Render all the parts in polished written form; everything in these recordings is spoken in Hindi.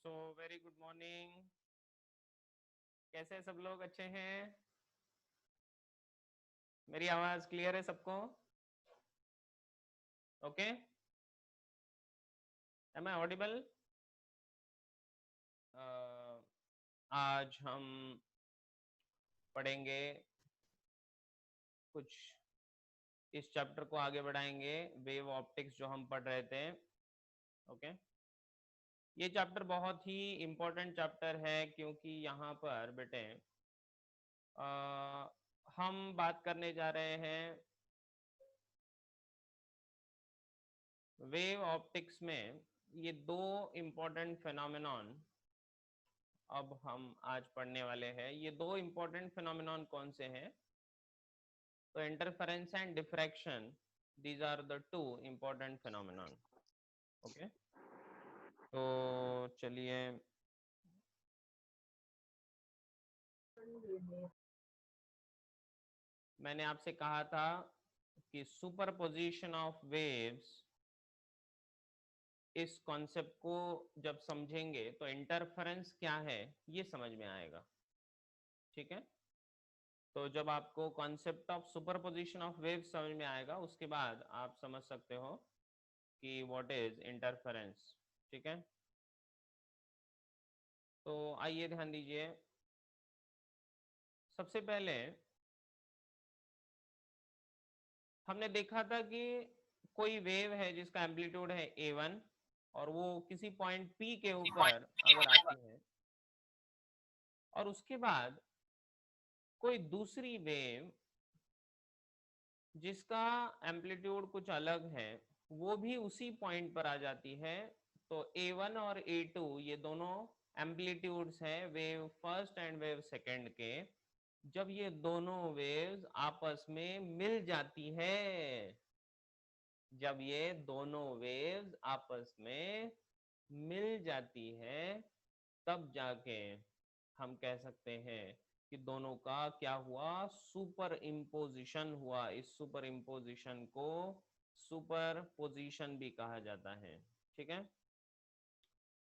So very good morning. कैसे हैं सब लोग? अच्छे हैं? मेरी आवाज क्लियर है सबको? Okay, am I audible? आज हम पढ़ेंगे कुछ, इस चैप्टर को आगे बढ़ाएंगे, वेव ऑप्टिक्स जो हम पढ़ रहे थे। ओके, ये चैप्टर बहुत ही इम्पोर्टेंट चैप्टर है क्योंकि यहाँ पर बेटे हम बात करने जा रहे हैं वेव ऑप्टिक्स में ये दो इम्पोर्टेंट फिनोमेनॉन अब हम आज पढ़ने वाले हैं। ये दो इम्पोर्टेंट फिनोमेनॉन कौन से हैं? तो interference and diffraction, these are the two important phenomenon. Okay, तो चलिए मैंने आपसे कहा था कि सुपरपोजिशन ऑफ वेव्स, इस कॉन्सेप्ट को जब समझेंगे तो इंटरफेरेंस क्या है ये समझ में आएगा। ठीक है, तो जब आपको concept of superposition of waves समझ में आएगा उसके बाद आप समझ सकते हो कि व्हाट इज इंटरफेरेंस। ठीक है, तो आइए ध्यान दीजिए। सबसे पहले हमने देखा था कि कोई वेव है जिसका एम्पलीट्यूड है a1 और वो किसी पॉइंट P के ऊपर अगर आती है और उसके बाद कोई दूसरी वेव जिसका एम्पलीट्यूड कुछ अलग है वो भी उसी पॉइंट पर आ जाती है, तो a1 और a2 ये दोनों एम्पलीट्यूड्स हैं wave first and wave second के। जब ये दोनों वेव्स आपस में मिल जाती है, जब ये दोनों वेव्स आपस में मिल जाती है तब जाके हम कह सकते हैं कि दोनों का क्या हुआ, सुपर इम्पोजिशन हुआ। इस सुपर इम्पोजिशन को सुपर पोजिशन भी कहा जाता है। ठीक है,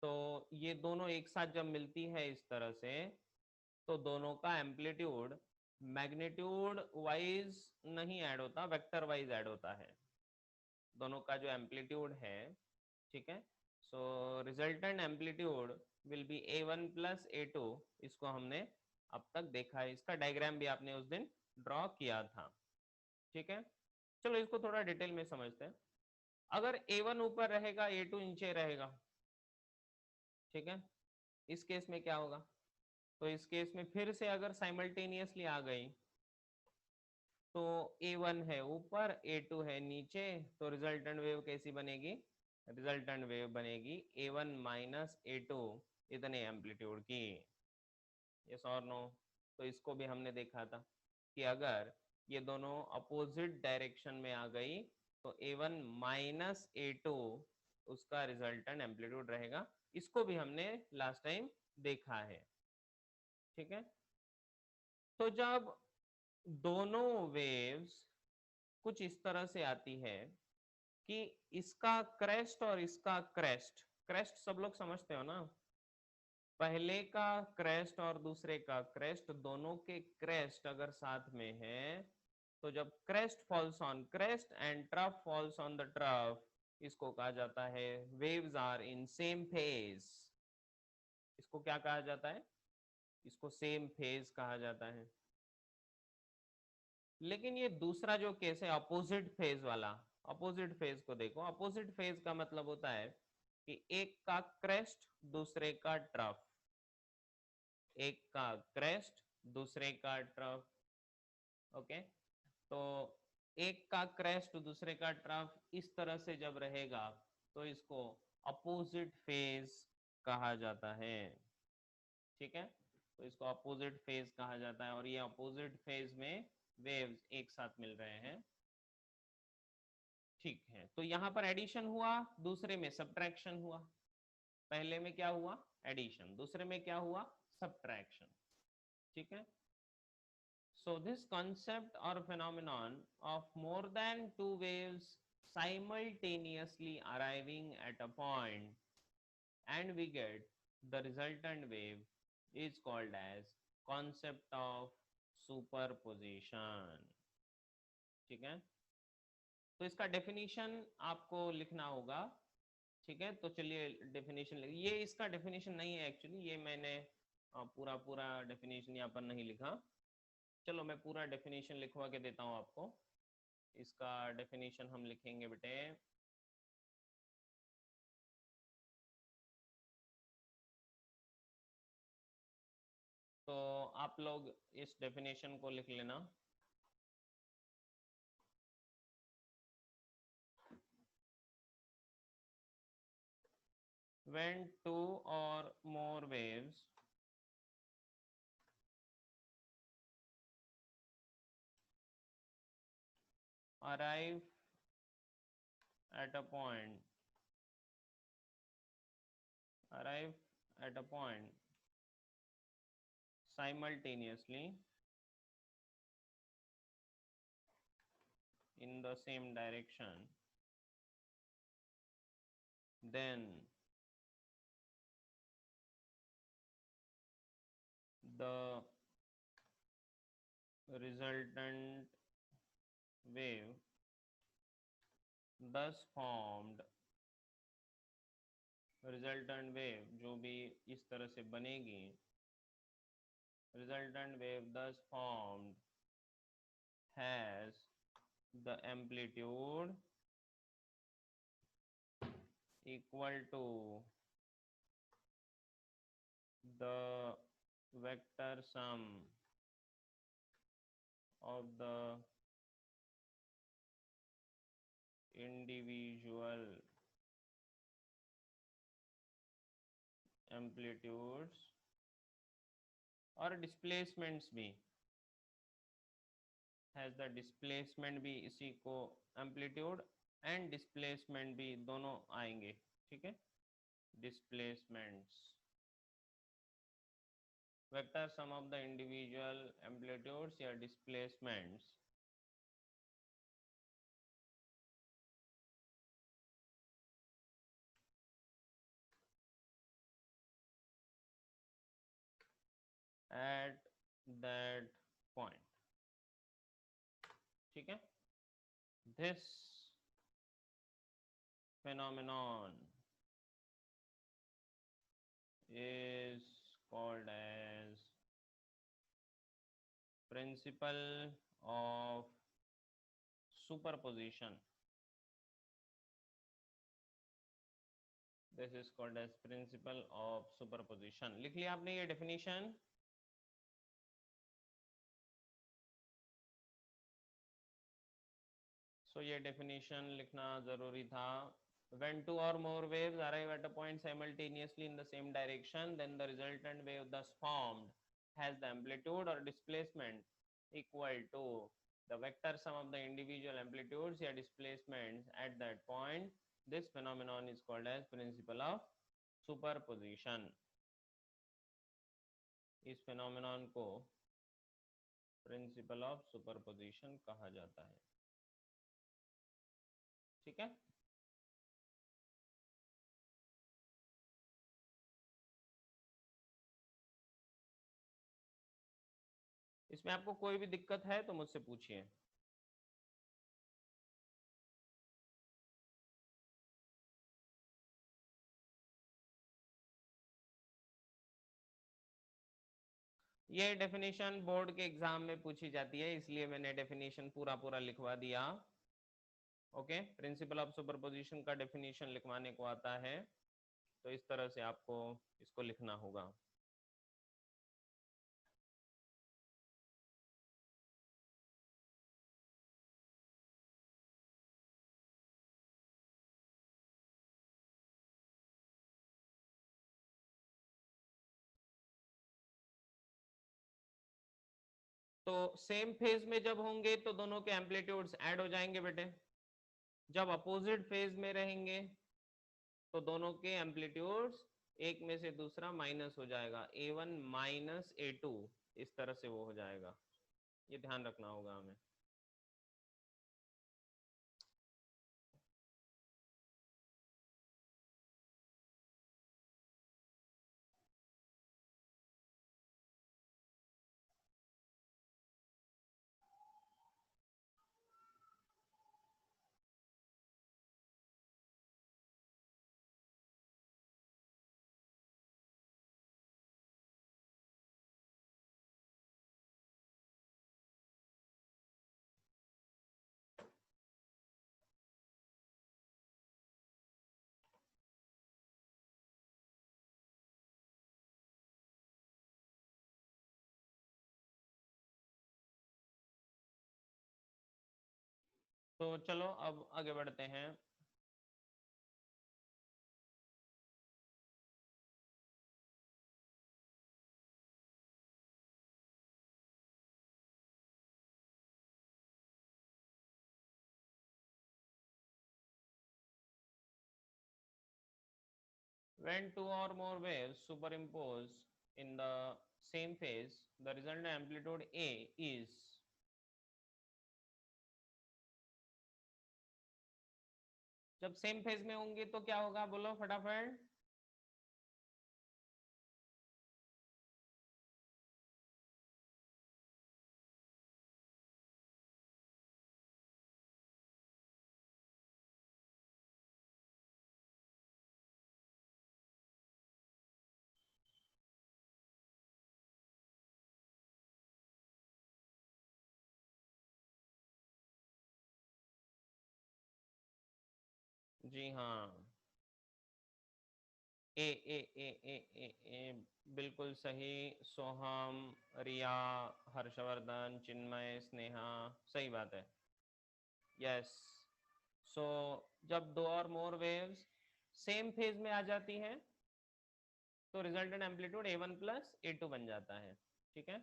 तो ये दोनों एक साथ जब मिलती है इस तरह से तो दोनों का एम्पलीट्यूड मैग्नीट्यूड वाइज नहीं ऐड होता, वेक्टर वाइज ऐड होता है दोनों का जो एम्पलीट्यूड है। ठीक है, so resultant amplitude will be a1 plus a2। इसको हमने अब तक देखा है, इसका डायग्राम भी आपने उस दिन ड्रॉ किया था। ठीक है, चलो इसको थोड़ा डिटेल में समझते हैं। अगर a1 ऊपर रहेगा a2 नीचे रहेगा, ठीक है, इस केस में क्या होगा? तो इस केस में फिर से अगर साइमल्टेनियसली आ गई तो a1 है ऊपर a2 है नीचे, तो रिजल्टेंट वेव कैसी बनेगी? रिजल्टेंट वेव बनेगी a1 माइनस a2 इतने एम्पलीट्यूड की। यस और नो? तो इसको भी हमने देखा था कि अगर ये दोनों अपोजिट डायरेक्शन में आ गई तो a1 माइनस a2 उसका रिजल्टेंट एम्पलीट्यूड रहेगा। इसको भी हमने लास्ट टाइम देखा है। ठीक है, तो जब दोनों वेव्स कुछ इस तरह से आती है कि इसका क्रेस्ट और इसका क्रेस्ट, क्रेस्ट सब लोग समझते हो ना, पहले का क्रेस्ट और दूसरे का क्रेस्ट, दोनों के क्रेस्ट अगर साथ में है तो जब crest falls on crest and trough falls on the trough, इसको कहा जाता है waves are in same phase. इसको क्या कहा जाता है? इसको सेम फेज कहा जाता है। लेकिन ये दूसरा जो केस है अपोजिट फेज वाला, अपोजिट फेज को देखो। अपोजिट फेज का मतलब होता है कि एक का क्रेस्ट दूसरे का ट्रफ, एक का क्रेस्ट दूसरे का ट्रफ। ओके, तो एक का क्रेस्ट दूसरे का ट्रफ इस तरह से जब रहेगा तो इसको अपोजिट फेज कहा जाता है। ठीक है, तो इसको अपोजिट फेज कहा जाता है और ये अपोजिट फेज में वेव्स एक साथ मिल रहे हैं। ठीक है, तो यहाँ पर एडिशन हुआ, दूसरे में सब्ट्रैक्शन हुआ। पहले में क्या हुआ? एडिशन, दूसरे में क्या हुआ? सब्ट्रैक्शन। ठीक है, so this concept or phenomenon of more than two waves simultaneously arriving at a point and we get the resultant wave is called as concept of superposition. ठीक है, तो इसका डेफिनेशन आपको लिखना होगा। ठीक है, तो चलिए डेफिनेशन, ये इसका डेफिनेशन नहीं है एक्चुअली, ये मैंने पूरा पूरा डेफिनेशन यहाँ पर नहीं लिखा। चलो मैं पूरा डेफिनेशन लिखवा के देता हूँ आपको। इसका डेफिनेशन हम लिखेंगे बेटे, तो आप लोग इस डेफिनेशन को लिख लेना। When two or more waves arrive at a point, arrive at a point simultaneously in the same direction, then the resultant wave thus formed, resultant wave जो भी इस तरह से बनेगी, resultant wave thus formed has the amplitude equal to the vector sum of the individual amplitudes और displacements भी, has the displacement भी इसी को, amplitude and displacement भी दोनों आएंगे। ठीक है, displacements, vector sum of the individual amplitudes या displacements at that point। ठीक है, this phenomenon is called as principle of superposition। This is called as principle of superposition। लिख लिया आपने ये definition? So ये definition लिखना जरूरी था। When two or more waves arrive at a point simultaneously in the same direction, then the resultant wave thus formed has the amplitude or displacement equal to the vector sum of the individual amplitudes या displacements at that point। This phenomenon is called as principle of superposition। इस phenomenon को principle of superposition कहा जाता है। ठीक है, इसमें आपको कोई भी दिक्कत है तो मुझसे पूछिए। ये डेफिनेशन बोर्ड के एग्जाम में पूछी जाती है, इसलिए मैंने डेफिनेशन पूरा पूरा लिखवा दिया। ओके, प्रिंसिपल ऑफ सुपरपोजिशन का डेफिनेशन लिखवाने को आता है, तो इस तरह से आपको इसको लिखना होगा। तो सेम फेज में जब होंगे तो दोनों के एम्पलीट्यूड्स ऐड हो जाएंगे बेटे। जब अपोजिट फेज में रहेंगे तो दोनों के एम्पलीट्यूड्स एक में से दूसरा माइनस हो जाएगा, A1 माइनस A2, इस तरह से वो हो जाएगा। ये ध्यान रखना होगा हमें। तो चलो अब आगे बढ़ते हैं। When two or more waves superimpose in the same phase, the resultant amplitude A is, जब सेम फेज में होंगे तो क्या होगा, बोलो फटाफट। जी हाँ, ए ए ए ए ए ए बिल्कुल सही। सोहम, रिया, हर्षवर्धन, चिन्मय, स्नेहा, सही बात है। यस। सो जब दो और मोर वेव्स सेम फेज में आ जाती हैं तो resultant amplitude A1 plus A2 बन जाता है। ठीक है।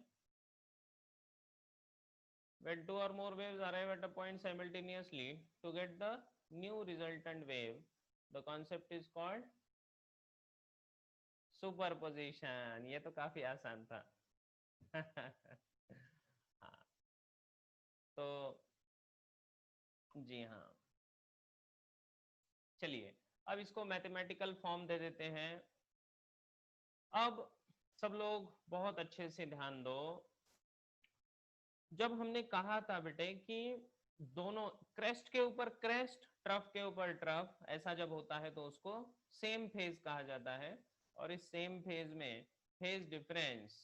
When two or more waves arrive at a point simultaneously to get the new resultant wave, the concept is called superposition. ये तो काफी आसान था। हाँ, तो जी हाँ, चलिए अब इसको मैथमेटिकल फॉर्म दे देते हैं। अब सब लोग बहुत अच्छे से ध्यान दो। जब हमने कहा था बेटे कि दोनों क्रेस्ट के ऊपर क्रेस्ट, ट्रफ के ऊपर ट्रफ, ऐसा जब होता है तो उसको सेम फेज कहा जाता है। और इस सेम फेज में फेज डिफरेंस,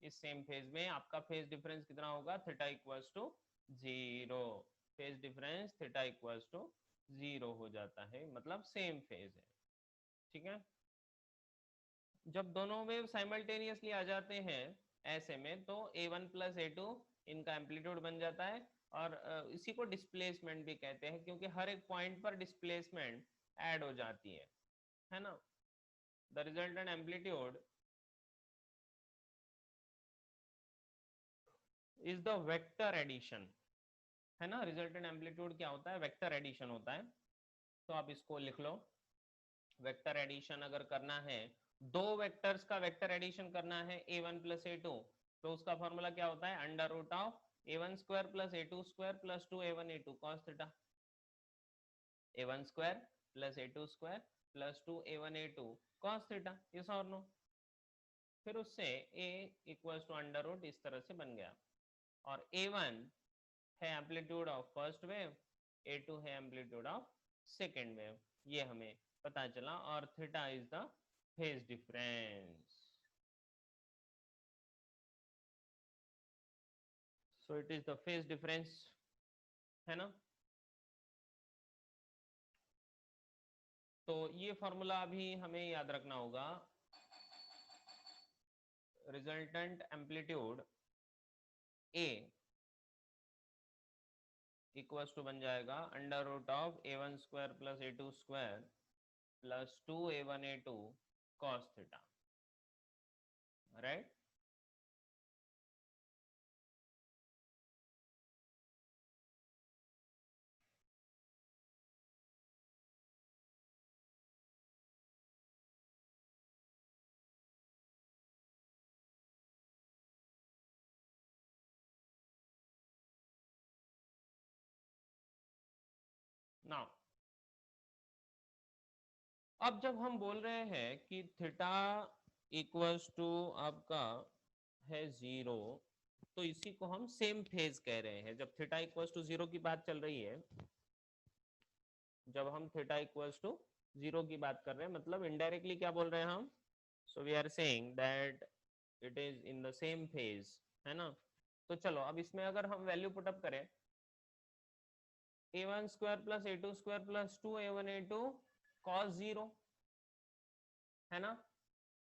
इस सेम फेज में आपका फेज डिफरेंस कितना होगा, theta equals to 0। Phase difference theta equals to 0 हो जाता है, मतलब सेम फेज है। ठीक है। जब दोनों वेव साइमल्टेनियसली आ जाते हैं ऐसे में तो A1 प्लस A2 इनका एम्पलीट्यूड बन जाता है। और इसी को डिस्प्लेसमेंट भी कहते हैं, क्योंकि हर एक पॉइंट पर डिस्प्लेसमेंट ऐड हो जाती है ना। The resultant amplitude is the vector addition, है ना। रिजल्टेंट एम्पलीट्यूड क्या होता है, वेक्टर एडिशन होता है। तो आप इसको लिख लो। वेक्टर एडिशन अगर करना है, दो वेक्टर्स का वेक्टर एडिशन करना है A1 प्लस A2, तो उसका फॉर्मूला क्या होता है, under root of A1 square plus A2 square plus 2A1 A2 cos theta. A1 square plus A2 square plus 2A1 A2 cos theta, yes और नो। फिर उससे A equals to under root इस तरह से बन गया। और A1 है amplitude of first wave, A2 है एम्पलीट्यूड ऑफ सेकेंड वेव, ये हमें पता चला। और theta is the phase difference. So it is the phase difference, है ना। तो ये फॉर्मूला अभी हमें याद रखना होगा। Resultant amplitude A equals to बन जाएगा under root of A1 square plus A2 square plus 2A1 A2 cos theta, right. Now अब जब हम बोल रहे हैं कि थीटा इक्वल्स टू आपका है 0, तो इसी को हम सेम फेज कह रहे हैं। जब थीटा इक्वल्स टू 0 की बात चल रही है, जब हम थीटा इक्वल्स टू 0 की बात कर रहे हैं, मतलब इनडायरेक्टली क्या बोल रहे हैं हम, so we are saying that it is in the same phase, है ना। तो चलो अब इसमें अगर हम वैल्यू पुटअप करें, A1 square plus A2 square plus 2A1 A2 cos 0, है ना।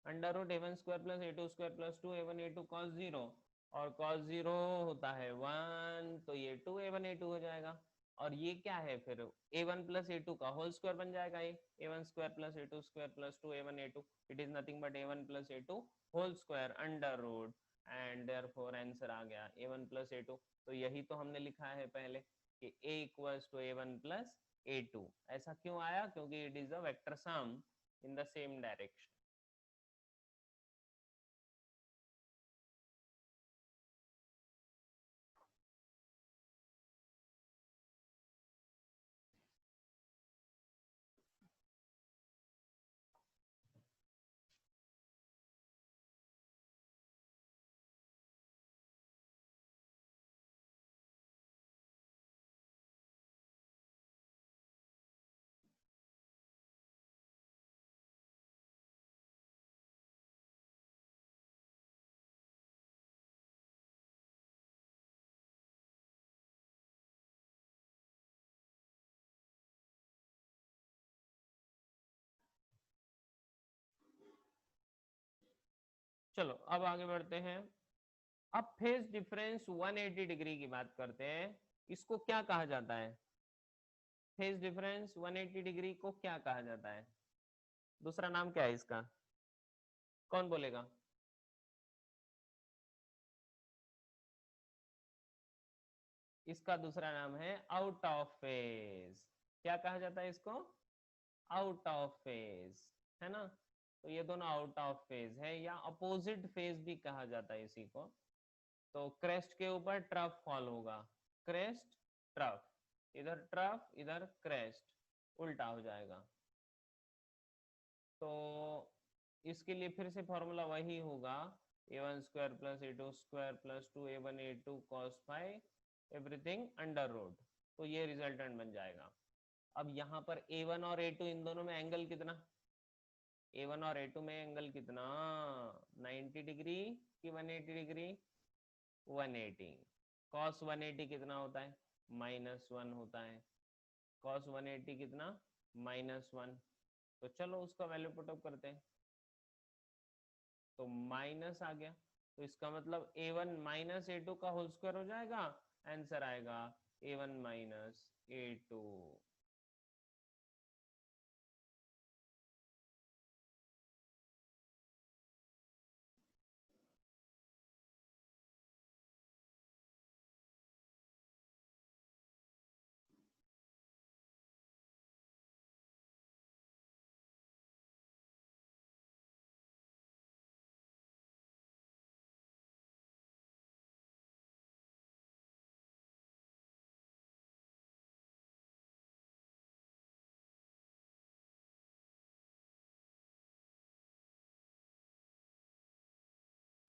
Under root A1 square plus A2 square plus 2A1 A2 cos 0, और cos 0 होता है 1, तो ये 2A1 A2 हो जाएगा। और ये क्या है फिर a1 प्लस a2 का होल स्क्वायर बन जाएगा, ये a1 square plus a2 square plus 2a1 a2, it is nothing but a1 plus a2 whole square under root, and therefore answer आ गया a1 प्लस a2। तो यही तो हमने लिखा है पहले कि a equals to a1 plus a2। ऐसा क्यों आया? क्योंकि it is a vector sum in the same direction. चलो अब आगे बढ़ते हैं। अब फेज डिफरेंस 180 डिग्री की बात करते हैं, इसको क्या कहा जाता है? फेज डिफरेंस 180 डिग्री को क्या कहा जाता है? दूसरा नाम क्या है इसका? कौन बोलेगा? इसका दूसरा नाम है आउट ऑफ फेज। क्या कहा जाता है इसको? आउट ऑफ फेज, है ना? तो ये दोनों आउट ऑफ फेज है, या अपोजिट फेज भी कहा जाता है इसी को। तो क्रेस्ट के ऊपर ट्रफ फॉल होगा, क्रेस्ट ट्रफ, इधर ट्रफ इधर क्रेस्ट, उल्टा हो जाएगा। तो इसके लिए फिर से फॉर्मूला वही होगा, a1 square plus a2 square plus 2a1 a2 cos phi everything under root. तो ये रिजल्टेंट बन जाएगा। अब यहाँ पर a1 और a2 इन दोनों में एंगल कितना? a1 और a2 में एंगल कितना? 90 डिग्री कि 180 डिग्री? 180। cos 180 कितना होता है? -1 होता है। cos 180 कितना? -1। तो चलो उसका वैल्यू पुट अप करते हैं, तो माइनस आ गया। तो इसका मतलब a1 माइनस a2 का होल स्क्वायर हो जाएगा, आंसर आएगा a1 माइनस a2।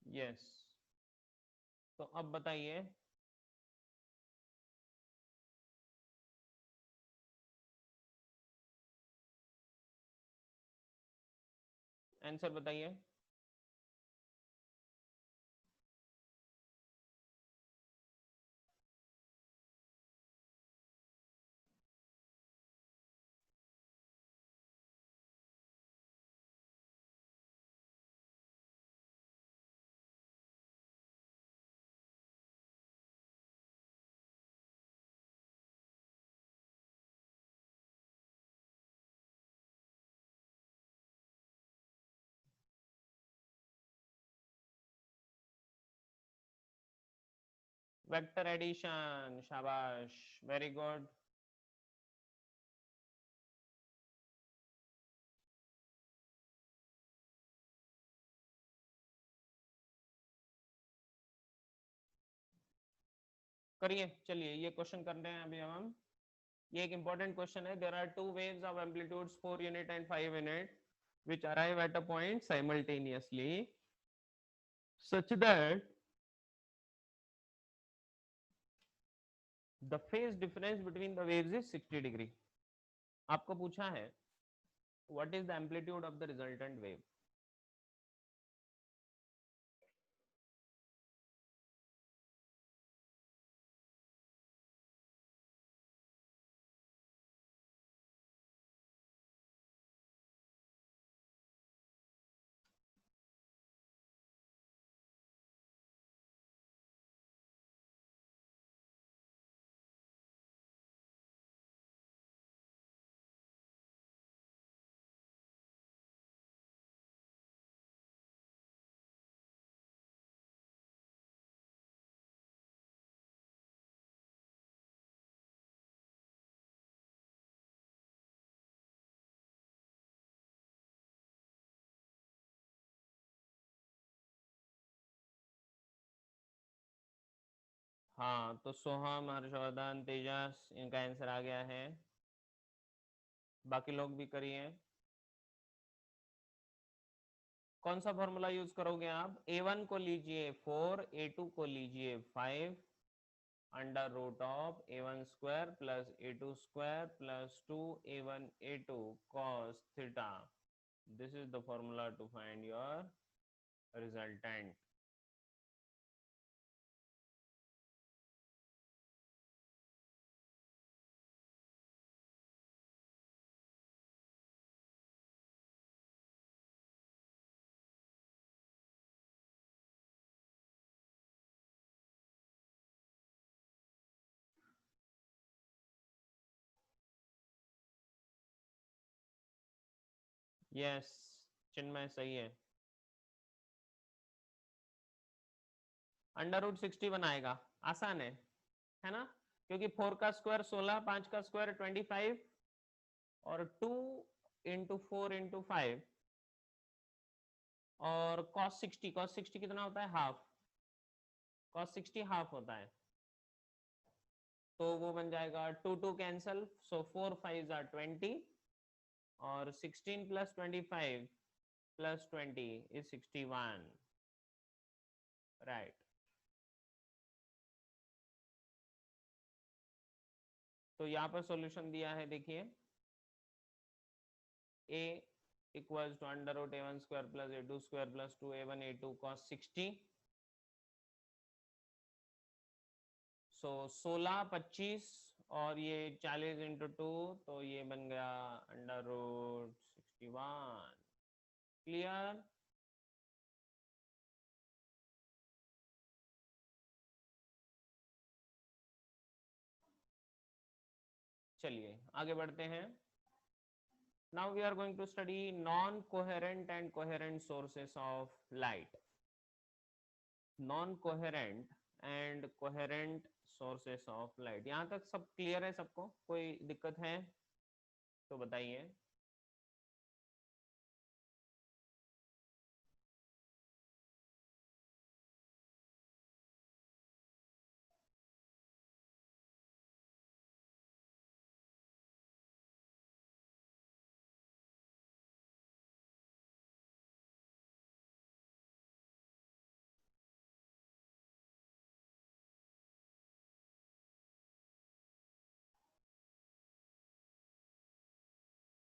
यस, तो अब बताइए। आंसर बताइए। वेक्टर एडिशन, शाबाश, वेरी गुड। करिए, चलिए ये क्वेश्चन कर रहे हैं अभी हम। ये एक इंपॉर्टेंट क्वेश्चन है। There are two waves of amplitudes 4 unit and 5 unit which arrive at a point simultaneously such that the phase difference between the waves is 60 degree। आपको पूछा है what is the amplitude of the resultant wave। हाँ, तो सोहम, हर्षवर्धन, तेजस, इनका आंसर आ गया है। बाकी लोग भी करिए। कौन सा फॉर्मूला यूज करोगे आप? A1 को लीजिए 4, A2 को लीजिए 5, under root of A1 square plus A2 square plus 2A1 A2 cos theta. This is the formula to find your resultant. Yes, Chinmay सही है। अंडर रूट 60 बनाएगा, आसान है ना? क्योंकि 4 का स्क्वायर 16, 5 का स्क्वायर 25 और 2 इंटू 4 इंटू 5 और cos 60 कितना होता है? हाफ। cos 60 हाफ होता है, तो वो बन जाएगा 2 2 कैंसल, सो 4 5 आर 20 और 16 प्लस 25 प्लस 20 इज 61, राइट। तो यहाँ पर सॉल्यूशन दिया है, देखिए a equals to under root A1 square plus A2 square plus 2A1 A2 cos 60। So 16 25 और ये 40 इंटू 2, तो ये बन गया अंडर रूट 61। क्लियर? चलिए आगे बढ़ते हैं। Now we are going to study non-coherent and coherent sources of light. Non-coherent and coherent sources of light. यहाँ तक सब क्लियर है सबको? कोई दिक्कत है तो बताइए।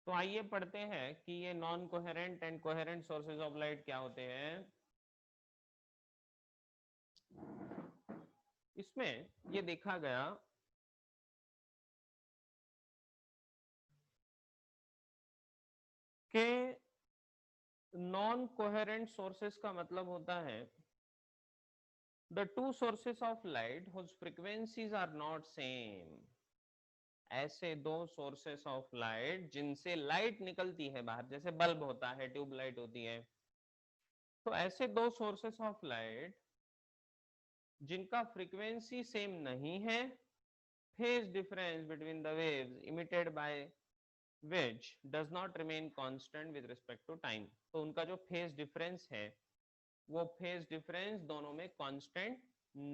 तो आइए पढ़ते हैं कि ये non coherent and coherent sources of light क्या होते हैं। इसमें ये देखा गया कि नॉन कोहेरेंट सोर्सेज का मतलब होता है the two sources of light whose frequencies are not same। ऐसे दो सोर्सेस ऑफ लाइट जिनसे लाइट निकलती है बाहर, जैसे बल्ब होता है, ट्यूब लाइट होती है, तो ऐसे दो सोर्सेस ऑफ लाइट जिनका फ्रीक्वेंसी सेम नहीं है, phase difference between the waves emitted by which does not remain constant with respect to time। तो उनका जो फेज डिफरेंस है, वो फेज डिफरेंस दोनों में कांस्टेंट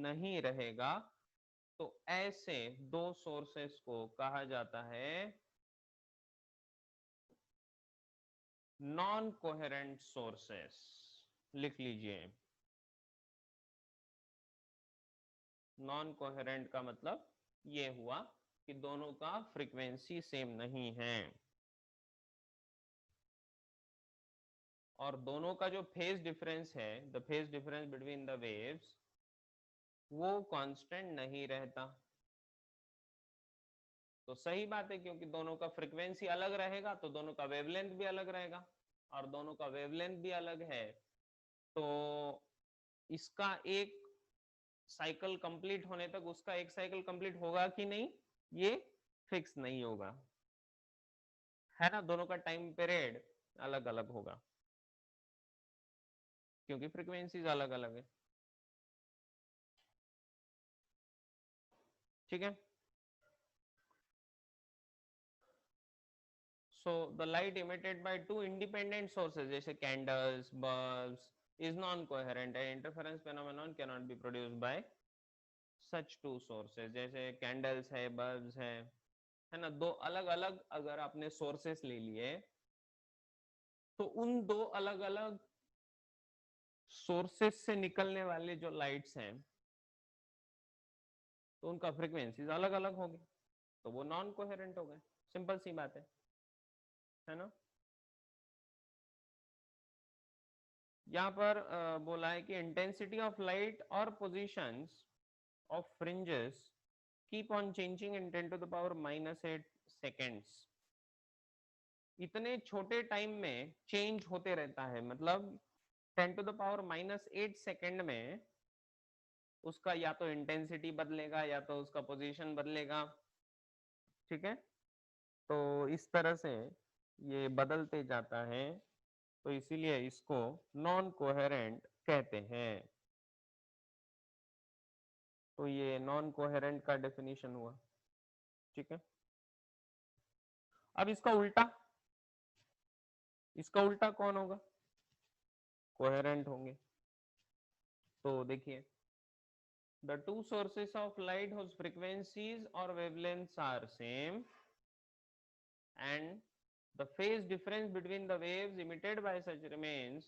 नहीं रहेगा। तो ऐसे दो सोर्सेस को कहा जाता है नॉन कोहेरेंट सोर्सेस। लिख लीजिए, नॉन कोहेरेंट का मतलब ये हुआ कि दोनों का फ्रीक्वेंसी सेम नहीं है और दोनों का जो फेज डिफरेंस है, the phase difference between the waves, वो कांस्टेंट नहीं रहता। तो सही बात है, क्योंकि दोनों का फ्रीक्वेंसी अलग रहेगा तो दोनों का वेवलेंथ भी अलग रहेगा, और दोनों का वेवलेंथ भी अलग है तो इसका एक साइकिल कंप्लीट होने तक उसका एक साइकिल कंप्लीट होगा कि नहीं, ये फिक्स नहीं होगा, है ना? दोनों का टाइम पीरियड अलग अलग होगा क्योंकि फ्रीक्वेंसीज अलग अलग है। ठीक है? So the light emitted by two independent sources, जैसे candles, bulbs, is non-coherent and interference phenomenon cannot be produced by such two sources, जैसे कैंडल्स है, बल्ब्स है ना, दो अलग अलग अगर आपने सोर्सेस ले लिए तो उन दो अलग अलग सोर्सेस से निकलने वाले जो लाइट्स हैं तो उनका फ्रीक्वेंसीज अलग अलग होंगे, तो वो नॉन कोहेरेंट हो गए। सिंपल सी बात है ना। यहाँ पर बोला है कि इंटेंसिटी ऑफ लाइट और positions of fringes keep on changing in 10 to the power -8 seconds. इतने छोटे टाइम में चेंज होते रहता है, मतलब 10 to the power -8 सेकेंड में उसका या तो इंटेंसिटी बदलेगा या तो उसका पोजीशन बदलेगा, ठीक है। तो इस तरह से ये बदलते जाता है, तो इसीलिए इसको नॉन कोहेरेंट कहते हैं। तो ये नॉन कोहेरेंट का डेफिनेशन हुआ, ठीक है। अब इसका उल्टा कौन होगा? कोहेरेंट होंगे। तो देखिए, the two sources of light whose frequencies or wavelengths are same and the phase difference between the waves emitted by such remains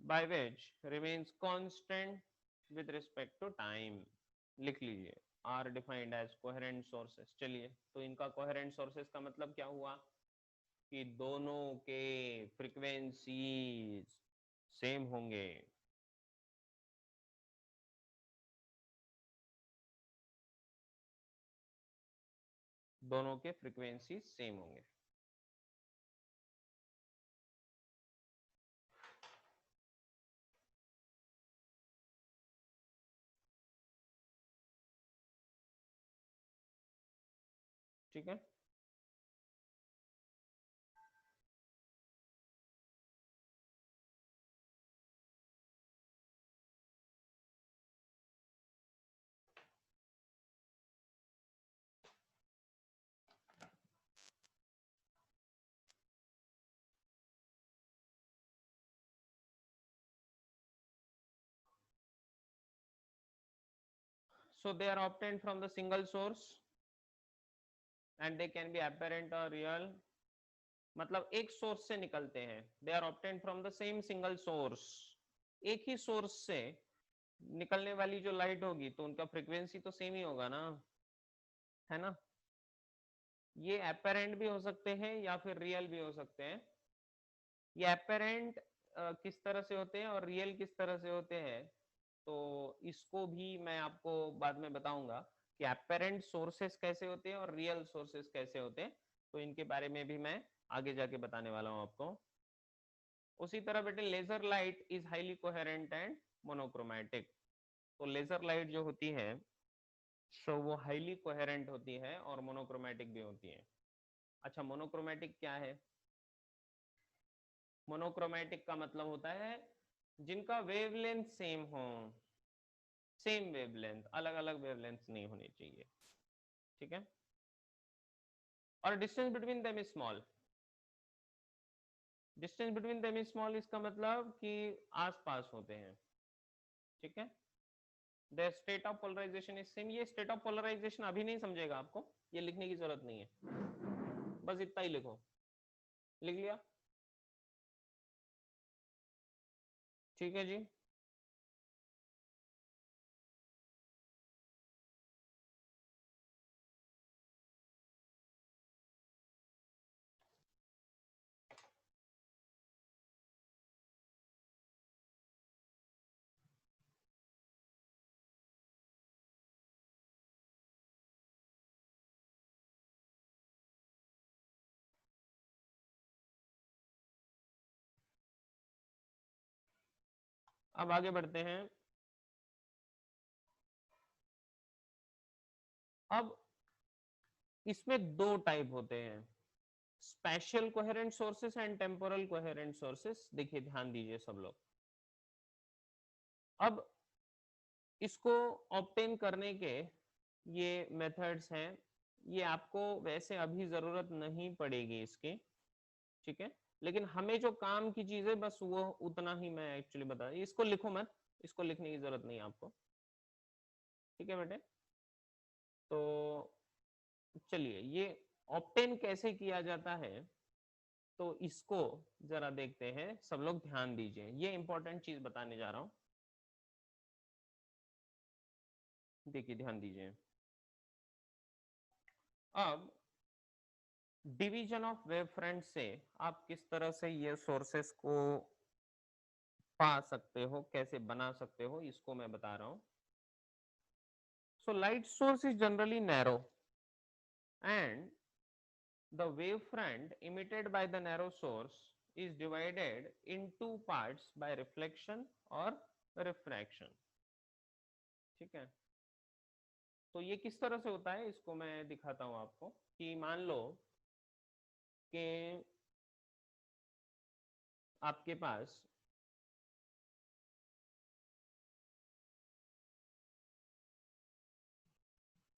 by which remains constant with respect to time। लिख लीजिए, are defined as coherent sources। चलिए, तो इनका coherent sources का मतलब क्या हुआ कि दोनों के फ्रीक्वेंसीज सेम होंगे। दोनों के फ्रीक्वेंसी सेम होंगे। ठीक है। So they are obtained from the single source and they can be apparent or real। मतलब एक सोर्स से निकलते हैं, they are obtained from the same single source. एक ही सोर्स से निकलने वाली जो लाइट होगी तो उनका फ्रीक्वेंसी तो सेम ही होगा ना, है ना। ये अपेरेंट भी हो सकते हैं या फिर रियल भी हो सकते हैं। ये अपेरेंट किस तरह से होते हैं और रियल किस तरह से होते हैं, तो इसको भी मैं आपको बाद में बताऊंगा कि अपेरेंट सोर्सेस कैसे होते हैं और रियल सोर्सेस कैसे होते हैं, तो इनके बारे में भी मैं आगे जाके बताने वाला हूं आपको। उसी तरह बेटे laser light is highly coherent and monochromatic. तो लेजर लाइट जो होती है सो वो हाईली कोहेरेंट होती है और मोनोक्रोमैटिक भी होती है। अच्छा, मोनोक्रोमैटिक क्या है? मोनोक्रोमैटिक का मतलब होता है जिनका वेवलेंथ सेम हो, सेम वेवलेंथ, अलग अलग वेवलेंथ नहीं होनी चाहिए, ठीक है। और distance between them is small. Distance between them is small इसका मतलब कि आसपास होते हैं, ठीक है। The state of polarization is same. ये स्टेट ऑफ पोलराइजेशन अभी नहीं समझेगा, आपको ये लिखने की जरूरत नहीं है, बस इतना ही लिखो। लिख लिया? ठीक है जी। अब आगे बढ़ते हैं। अब इसमें दो टाइप होते हैं, special coherent sources and temporal coherent sources. देखिए, ध्यान दीजिए सब लोग। अब इसको ऑब्टेन करने के ये मेथड्स हैं, ये आपको वैसे अभी जरूरत नहीं पड़ेगी इसकी, ठीक है। लेकिन हमें जो काम की चीज है बस वो उतना ही मैं एक्चुअली बता, इसको लिखो मत, इसको लिखने की जरूरत नहीं है आपको, ठीक है बेटे। तो चलिए ये ऑप्टेन कैसे किया जाता है, तो इसको जरा देखते हैं। सब लोग ध्यान दीजिए, ये इंपॉर्टेंट चीज बताने जा रहा हूं। देखिए ध्यान दीजिए। अब डिवीजन ऑफ वेव फ्रंट से आप किस तरह से ये सोर्सेस को पा सकते हो, कैसे बना सकते हो, इसको मैं बता रहा हूं। So light source is generally narrow and the wavefront emitted by the narrow source is divided in two parts by reflection or refraction। ठीक है, तो ये किस तरह से होता है इसको मैं दिखाता हूं आपको। कि मान लो कि आपके पास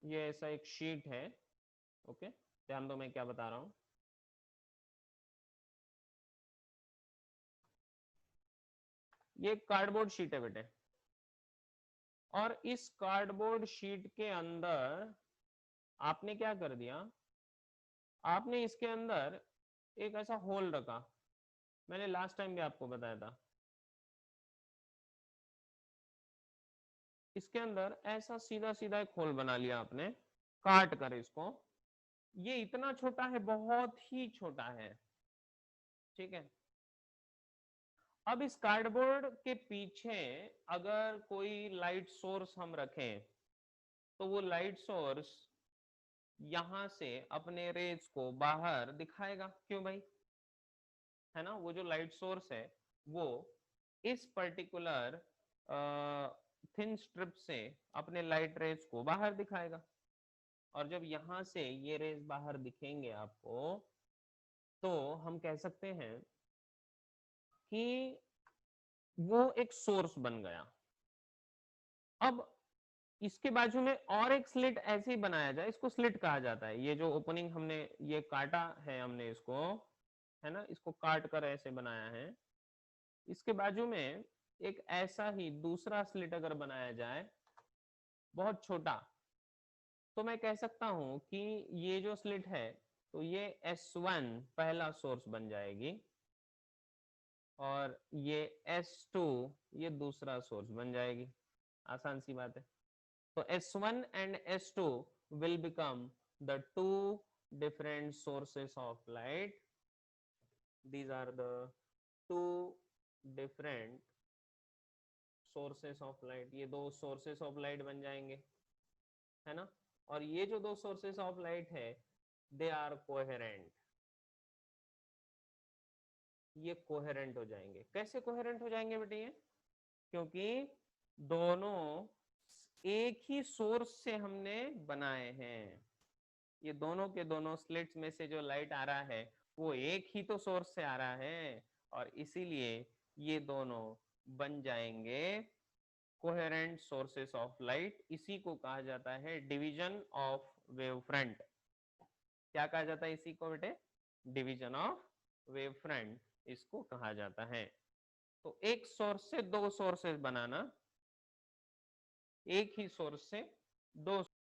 ये ऐसा एक शीट है। ओके, ध्यान दो मैं क्या बता रहा हूं। ये कार्डबोर्ड शीट है बेटे, और इस कार्डबोर्ड शीट के अंदर आपने क्या कर दिया, आपने इसके अंदर एक ऐसा होल रखा। मैंने लास्ट टाइम भी आपको बताया था। इसके अंदर ऐसा सीधा सीधा एक होल बना लिया आपने, काट कर इसको। ये इतना छोटा है, बहुत ही छोटा है। ठीक है, अब इस कार्डबोर्ड के पीछे अगर कोई लाइट सोर्स हम रखें, तो वो लाइट सोर्स यहां से अपने रेज को बाहर दिखाएगा। क्यों भाई, है ना? वो जो लाइट सोर्स है वो इस पर्टिकुलर थिन स्ट्रिप से अपने लाइट रेज को बाहर दिखाएगा। और जब यहां से ये रेज बाहर दिखेंगे आपको, तो हम कह सकते हैं कि वो एक सोर्स बन गया। अब इसके बाजू में और एक स्लिट ऐसे ही बनाया जाए, इसको स्लिट कहा जाता है। ये जो ओपनिंग हमने ये काटा है, हमने इसको, है ना, इसको काट कर ऐसे बनाया है। इसके बाजू में एक ऐसा ही दूसरा स्लिट अगर बनाया जाए, बहुत छोटा, तो मैं कह सकता हूं कि ये जो स्लिट है, तो ये S1 पहला सोर्स बन जाएगी, और ये S2 ये दूसरा सोर्स बन जाएगी। आसान सी बात है। तो S1 and S2 will become the two different sources of light. These are the two different sources of light. ये दो sources of light बन जाएंगे, है ना? और ये जो दो sources of light है, they are coherent. ये कोहेरेंट हो जाएंगे। कैसे कोहेरेंट हो जाएंगे बेटे ये? क्योंकि दोनों एक ही सोर्स से हमने बनाए हैं। ये दोनों के दोनों स्लिट्स में से जो लाइट आ रहा है वो एक ही तो सोर्स से आ रहा है, और इसीलिए ये दोनों बन जाएंगे कोहेरेंट सोर्सेस ऑफ लाइट। इसी को कहा जाता है डिवीजन ऑफ वेव फ्रंट। क्या कहा जाता है इसी को बेटे? डिवीजन ऑफ वेव फ्रंट इसको कहा जाता है। तो एक सोर्स से दो सोर्सेस बनाना, एक ही सोर्स से दो